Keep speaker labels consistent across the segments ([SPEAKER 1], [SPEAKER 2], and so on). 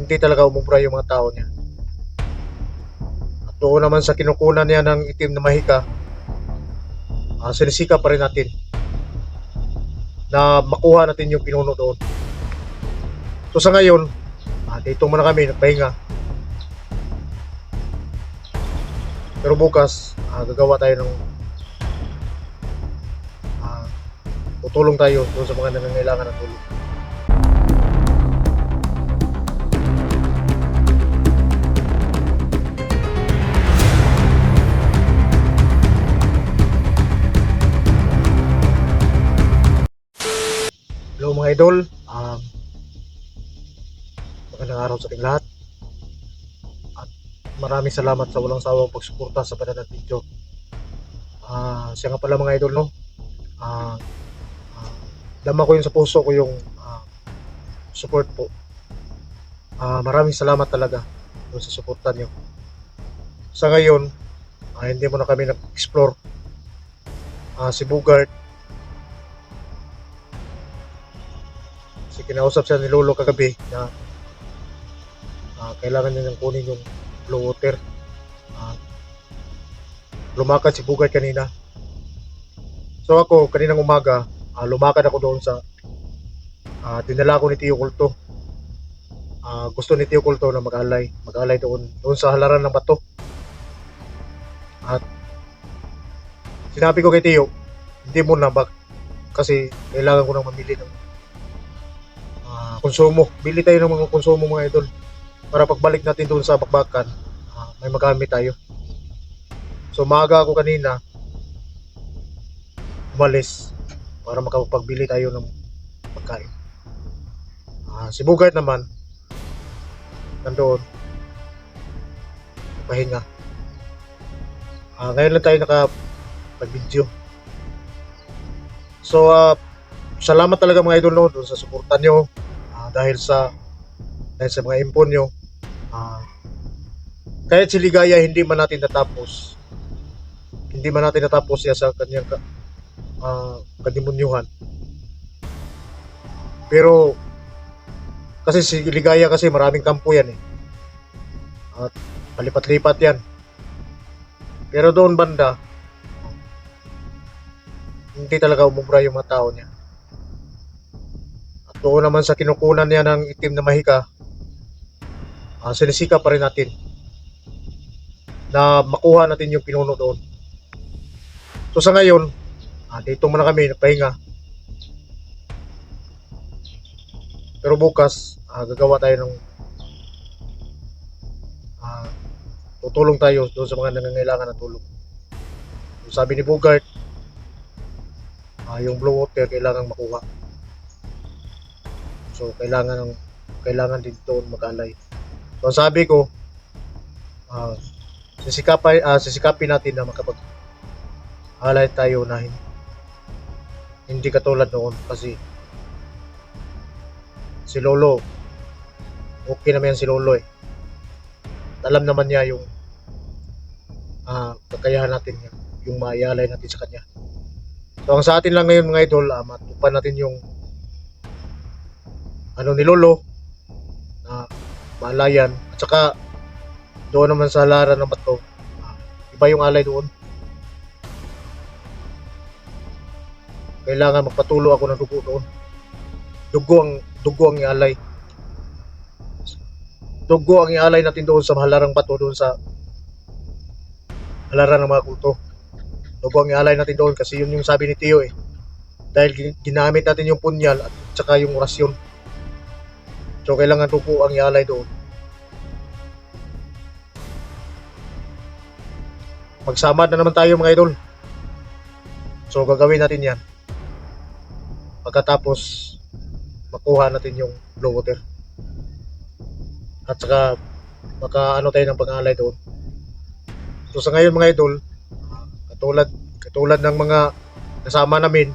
[SPEAKER 1] hindi talaga umubra yung mga tao niya. At doon naman sa kinukunan niya ng itim na mahika, sinisika pa rin natin na makuha natin yung pinuno doon. So sa ngayon, dito muna kami nagpahinga. Pero bukas, gagawa tayo ng tutulong tayo doon sa mga nangangailangan ng tulong. Hello mga idol, magandang araw sa ating lahat. At maraming salamat sa walang sawang pagsuporta sa Banana Video. Siya nga pala mga idol, no? Dama ko yun sa puso ko yung support po. Maraming salamat talaga doon sa suporta nyo. Sa ngayon, hindi mo na kami nag-explore. Si Bugart, kinausap siya ni Lolo kagabi na kailangan niya niyang kunin yung blue water. Lumakad si Bugart kanina. So ako, kaninang umaga, lumakad ako doon sa dinala ko ni Tio Kulto. Gusto ni Tio Kulto na mag-alay doon sa halaran ng bato. At sinabi ko kay Tio, hindi mo na kasi kailangan ko nang mamili ng konsumo. Bili tayo ng mga konsumo mga idol para pagbalik natin doon sa bakbakan, may magamit tayo. So maaga ako kanina umalis para makapagbili tayo ng pagkain. Si Bugart naman nandoon pahinga. Ngayon lang tayo nakapag-video. So salamat talaga mga idol, no, doon sa suporta nyo. Dahil sa mga impon nyo, kahit si Ligaya hindi man natin natapos siya sa kanyang kadimunyuhan. Pero kasi si Ligaya kasi maraming kampo yan at palipat-lipat yan. Pero doon banda, hindi talaga umubra yung mga tao niya. Doon naman sa kinukunan niya ng itim na mahika, sinisika pa rin natin na makuha natin yung pinuno doon. So sa ngayon, dito muna kami nagpahinga. Pero bukas, gagawa tayo ng tutulong tayo doon sa mga nangangailangan ng tulong. So, sabi ni Bugart, yung blue water kailangang makuha. So kailangan din doon mag-alay. So sabi ko, sisikapin natin na makapag-alay tayo na hindi katulad noon, kasi si Lolo, okay naman si Lolo alam naman niya yung kakayahan natin, yung maialay natin sa kanya. So ang sa atin lang ngayon mga idol, matupan natin yung ni Lolo na maalayan, at saka doon naman sa halaran ng bato, iba yung alay doon. Kailangan magpatulo ako ng dugo doon. Dugo ang ialay. Dugo ang ialay natin doon sa halarang bato, doon sa halaran ng mga kulto. Dugo ang ialay natin doon, kasi yun yung sabi ni Tio dahil ginamit natin yung punyal at saka yung orasyon. So kailangan dugo ang ialay doon. Magsama na naman tayo mga idol. So gagawin natin yan pagkatapos makuha natin yung blue water. At saka makaano tayo ng pang-alay doon. So sa ngayon mga idol, katulad ng mga kasama namin,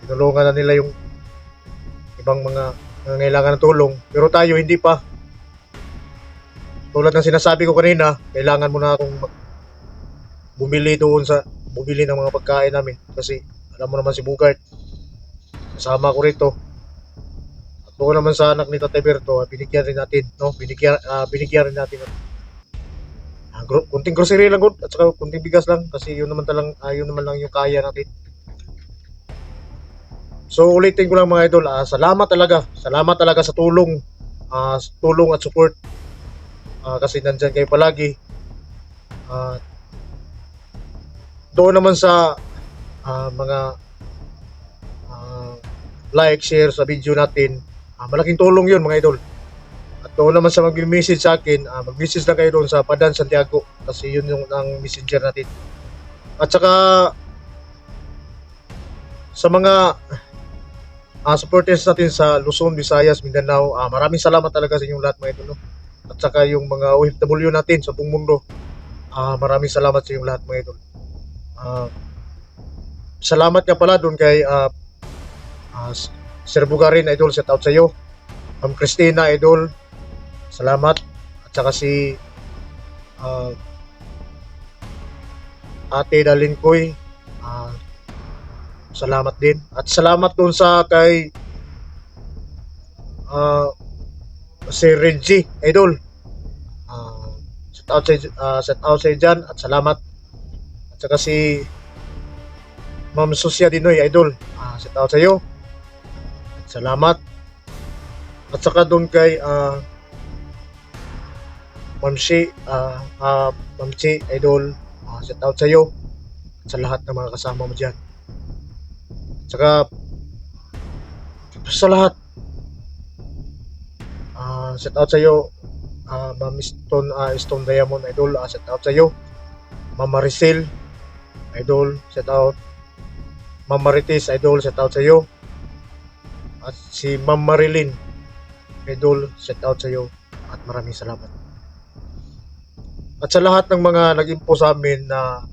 [SPEAKER 1] tinulungan na nila yung ibang mga nangangailangan ng tulong, pero tayo hindi pa. Tulad ng sinasabi ko kanina, kailangan mo na akong bumili ng mga pagkain namin, kasi alam mo naman si Bugart, kasama ko rito, at doon naman sa anak ni Tatay Berto, binigyan rin natin, no? Binigyan rin natin ng kunting grocery lang gud at saka kunting bigas lang kasi yun naman lang yung kaya natin. So ulitin ko lang mga idol, salamat talaga. Salamat talaga sa tulong, tulong at support. Kasi nandyan kayo palagi. Ah, doon naman sa mga ah, like, share sa video natin, malaking tulong yun mga idol. At doon naman sa mag-message sa akin, mag-message lang kayo doon sa Padan Santiago kasi yun yung ang messenger natin. At saka sa mga supporters natin sa Luzon, Visayas, Mindanao, maraming salamat talaga sa inyong lahat mga idol. No? At saka yung mga OFW natin sa buong mundo, maraming salamat sa inyong lahat mga idol. Salamat nga pala doon kay Sir Bugarin idol, shout out sa iyo. Ma'am Christina idol, salamat. At saka si Ate Dalin Koy, salamat din. At salamat doon sa kay si Reggie idol. Shout out sa dyan at salamat. At saka si Ma'am Susia Dinoy idol, shout out sa iyo. Salamat. At saka doon kay Ma'am Chi idol, shout out sa iyo at sa lahat ng mga kasama mo diyan. At saka sa lahat, shout out sa iyo Ma'am Stone Diamond idol, shout out sa iyo. Ma'am Maricel idol, shout out. Ma'am Marites idol, shout out sa iyo. At si Ma'am Marilyn idol, shout out sa iyo at maraming salamat. At sa lahat ng mga nag-info sa amin na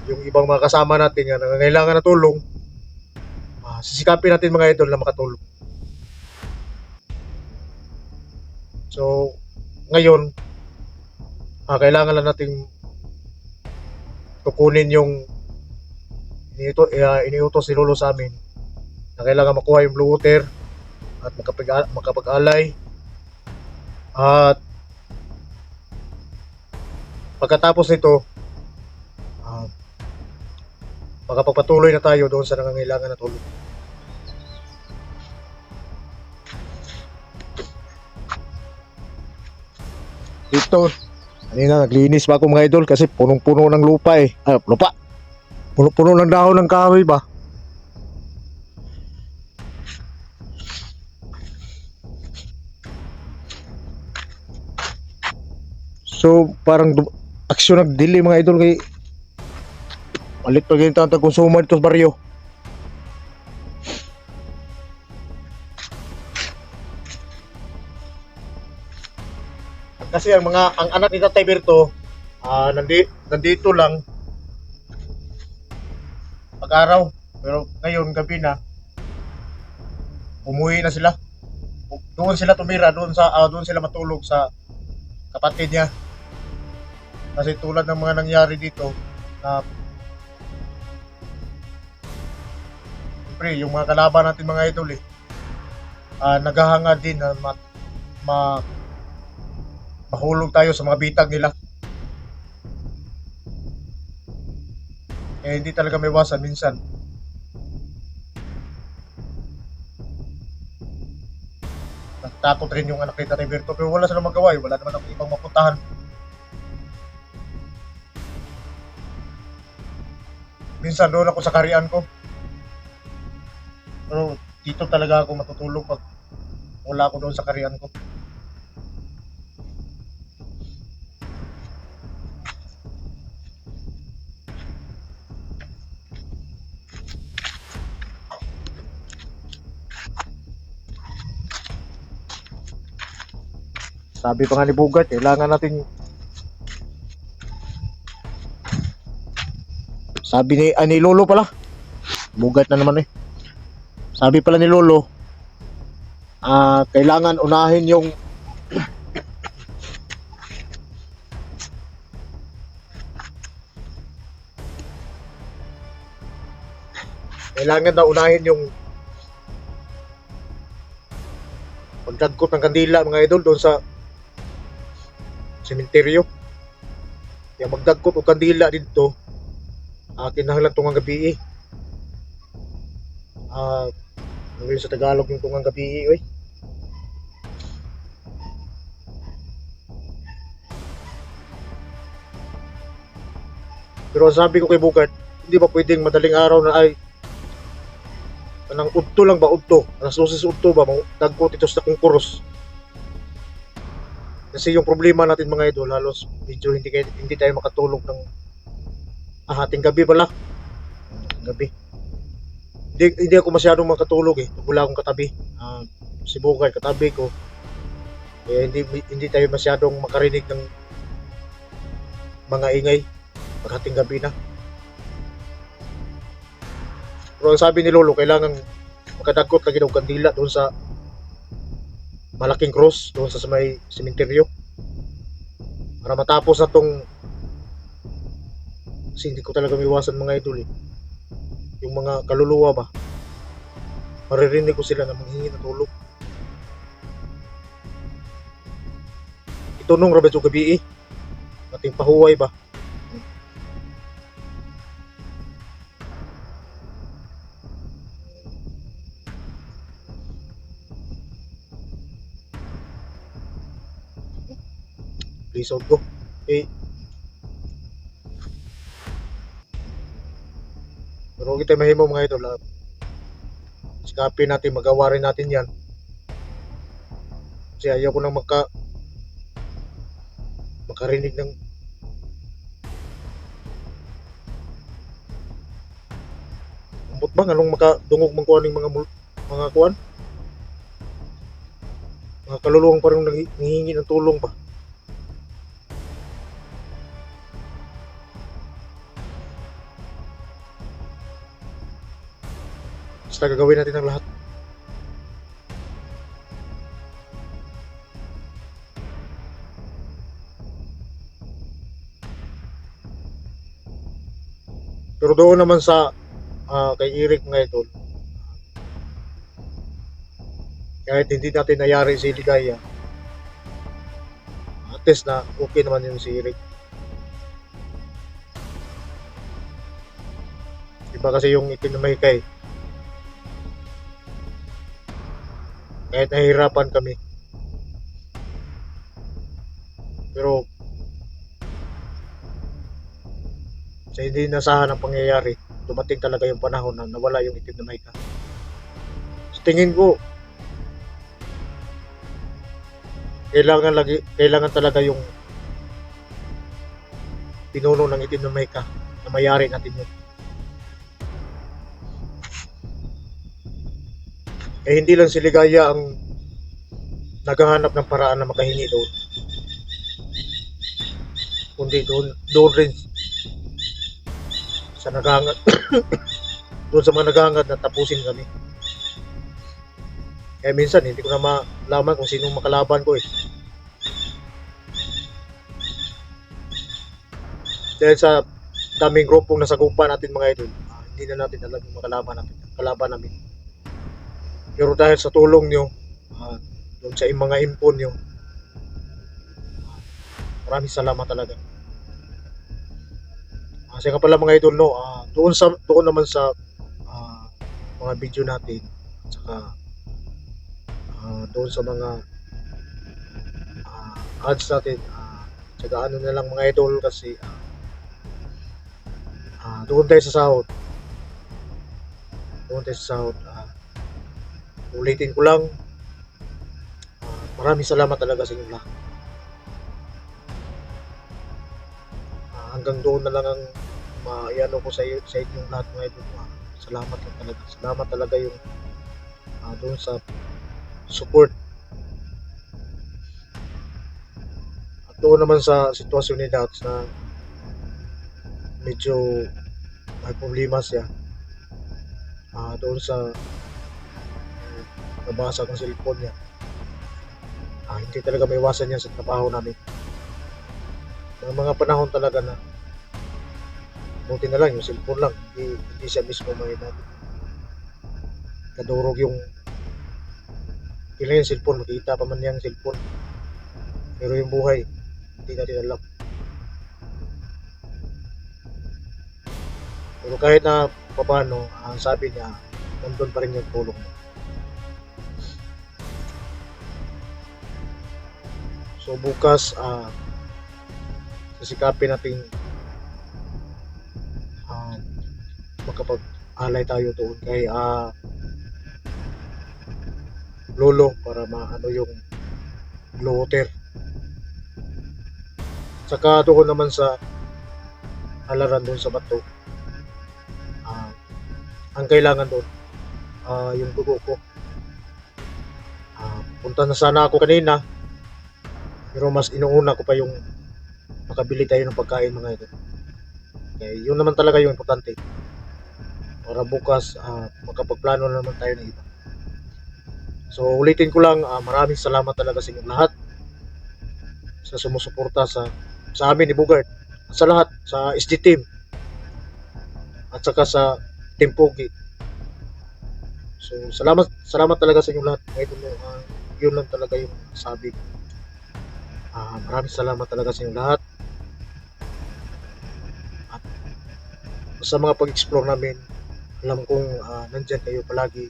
[SPEAKER 1] yung ibang mga kasama natin na nangangailangan ng tulong, sisikapin natin mga idol na makatulong. So ngayon, kailangan lang nating tukunin yung iniutos ni Lolo sa amin na kailangan makuha yung blue water at makapag-alay. At pagkatapos nito, makapagpatuloy na tayo doon sa nangangailangan na tulong. Dito, kanina naglinis pa ako mga idol kasi punong-puno ng lupa eh. Lupa. Puno-puno ng dahon ng kahoy ba? So parang aksyon nagdili mga idol kay malit pa ganito ang konsumo dito sa baryo. Kasi ang anak ni Tatay Berto, nandito lang pag-araw, pero ngayon gabi na umuwi na sila. Doon sila tumira, doon sila matulog sa kapatid niya. Kasi tulad ng mga nangyari dito, siyempre yung mga kalaban natin mga idol naghahanga din na mahulog tayo sa mga bitag nila. Hindi talaga may iwasan minsan. Natatakot rin yung anak ni Tatay Berto pero wala silang magawa wala naman akong ibang mapuntahan. Minsan doon ako sa karian ko. Pero dito talaga ako matutulog pag wala ako doon sa karian ko. Sabi pa nga ni Bugat, kailangan natin sabi ni Lolo pala. Bugat na naman eh. Sabi pala ni Lolo, kailangan unahin yung kailangan daw unahin yung pagdagkot ng kandila mga idol doon sa sementeryo. Kaya magdagkot og kandila dito, kinahanglan tungang gabi. Ano yun sa Tagalog yung tungang gabi, oy? Pero sabi ko kay Bugart, hindi ba pwedeng madaling araw na ay kanang udto lang ba udto? Alas 12 udto ba dagkot ito sa kongkuros? Kasi yung problema natin mga idol, halos medyo hindi tayo makatulog ng hating gabi pala. Gabi. Hindi ako masyadong makatulog eh. Pag wala akong katabi. Si Bugart katabi ko. Kaya hindi tayo masyadong makarinig ng mga ingay pag hating gabi na. Pero ang sabi ni Lolo, kailangan makadagkot lagi ng kandila doon sa malaking cross, doon sa may sementeryo. Para matapos na tong, kasi hindi ko talaga miwasan mga idol eh. Yung mga kaluluwa ba, maririnig ko sila na manghingi ng tulong. Itunong rabat yung gabi eh. Ating pahuway ba. Please out ko. Eh, pero kita mahimo mga idol. Sikapin natin, magawa rin natin yan. Kasi ayaw ko nang makarinig ng ambot ba anong makadungog man kuan ng mga kuan, mga kaluluwang parang nanghihingi ng tulong ba. Basta gagawin natin ang lahat. Pero doon naman sa kay Eric mga idol, kahit hindi natin nayari si Ligaya, at least na okay naman yung si Eric. Iba kasi yung itinamahikay. Kahit nahihirapan kami. Pero sa hindi nasahan ng pangyayari, dumating talaga yung panahon na nawala yung itim na mahika. Sa tingin ko, kailangan talaga yung pinuno ng itim na mahika na mayari natin yun. Eh hindi lang si Ligaya ang naghahanap ng paraan na makahingi doon. Kundi doon rin sa naghangad doon sa mga naghangad na tapusin kami. Kaya minsan hindi ko na malaman kung sinong makalaban ko eh. Dahil sa daming grupong nasagupan natin mga idol, hindi na natin alam yung kalaban namin. Pero dahil sa tulong nyo, doon sa mga impon nyo, maraming salamat talaga. Kasi nga pala mga idol, no, doon naman sa mga video natin, at saka doon sa mga ads natin, saka ano na lang mga idol kasi doon tayo sa sahod. Ulitin ko lang, maraming salamat talaga sa inyo lahat. Hanggang doon na lang ang maiano ko sa inyong lahat mga idol. Salamat lang talaga. Salamat talaga yung doon sa support. At doon naman sa sitwasyon ni Dax na medyo may problema siya. Doon sa nabasa ng cellphone niya. Hindi talaga may iwasan yan sa trabaho namin. Mga panahon talaga na buti na lang yung cellphone lang, hindi siya mismo may natin kadurog yung Kailan yung cellphone, makita pa man yung cellphone. Pero yung buhay, hindi natin alam. Pero kahit na paano, ang sabi niya, nandun pa rin yung tulong mo. So bukas, sasikapin natin makapag-alay tayo doon kay lolo para maano yung blue water. Saka doon naman sa halaran doon sa bato, ah, ang kailangan doon, yung dugo ko. Punta na sana ako kanina, pero mas inuuna ko pa yung makabili tayo ng pagkain mga ito. Okay, yun naman talaga yung importante. Para bukas, makapagplano na naman tayo ng iba. So ulitin ko lang, maraming salamat talaga sa inyong lahat sa sumusuporta sa amin ni Bugard, sa lahat, sa SD team, at saka sa Team Pogi. So salamat talaga sa inyong lahat. Ito mo, yun lang talaga yung sabi ko. Maraming salamat talaga sa inyong lahat. At sa mga pag-explore namin, alam kong nandyan kayo palagi.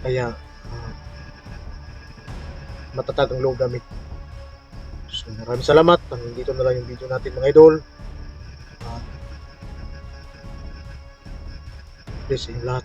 [SPEAKER 1] Kaya matatag ang loob namin. So maraming salamat. Hanggang dito na lang yung video natin mga idol. Please sa inyong lahat.